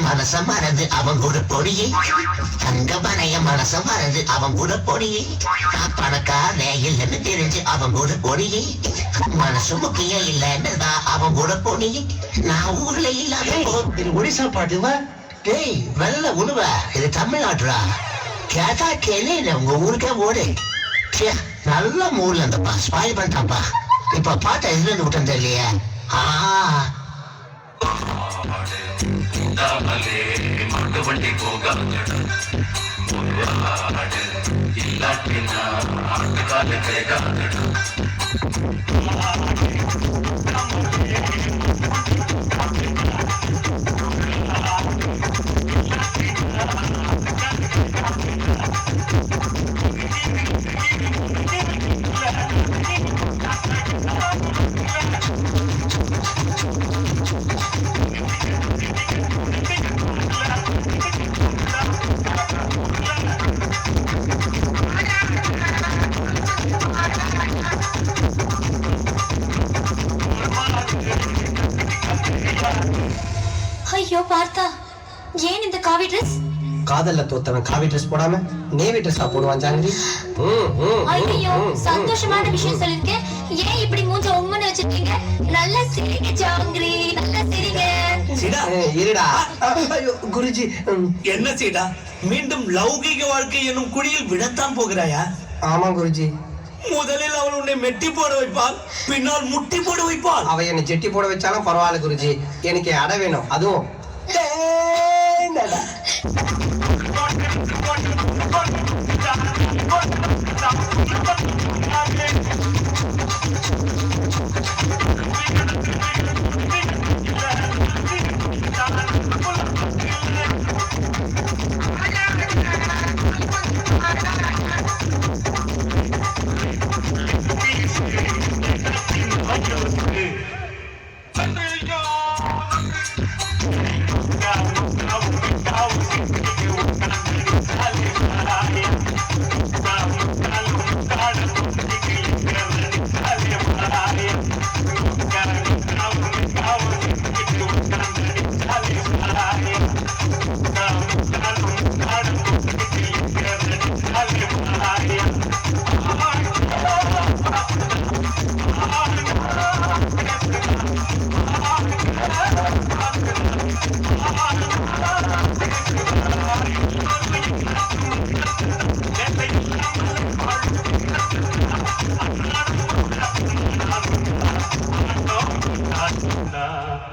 மனசம் மறந்து அவன் கூட பொடியை தங்க பனைய மனசம் மறந்து அவன் கூட பொடியை பணக்கார இல்லைன்னு தெரிஞ்சு அவன் கூட பொடியை மனசு முக்கியம் இல்லைன்னுதான் அவன் கூட பொடியை நான் ஊர்ல இல்லாத இது ஒடிசா பாட்டுவா டேய் வெள்ள உழுவ இது தமிழ்நாட்டுடா கேட்டா கேளு உங்க ஊருக்கே ஓடு நல்ல மூர்ல இருந்தப்பா ஸ்பாயில் பண்ணிட்டான்ப்பா இப்ப பாட்டை எதுல இருந்து விட்டேன் தெரியலையே மண்டு வண்டி போகாது இல்லாட்டினா ஆட்டுக்கால கேட்காது ஐயோ பார்த்தா ஏன் இந்த காவி ட்ரெஸ் காதல்ல தோத்தவன் காவி ட்ரெஸ் போடாம நேவி ட்ரெஸ்ஸா போடுவான் ஜாங்கிரி ஐயோ சந்தோஷமான விஷயம் சொல்லிருக்கேன் ஏன் இப்படி மூஞ்ச உம்மன்னு வச்சிருக்கீங்க நல்லா சிரிங்க ஜாங்கிரி நல்லா சிரிங்க இருடா ஐயோ குருஜி என்ன சீடா மீண்டும் லௌகிக வாழ்க்கை என்னும் குழியில் விழத்தான் போகிறாயா ஆமா குருஜி முதலில் அவள் உன்னை மெட்டி போட வைப்பாள் பின்னால் முட்டி போட வைப்பாள் அவ என்னை செட்டி போட வச்சாலும் பரவாயில்ல குருஜி எனக்கு அடை வேணும் அதுவும் Nah.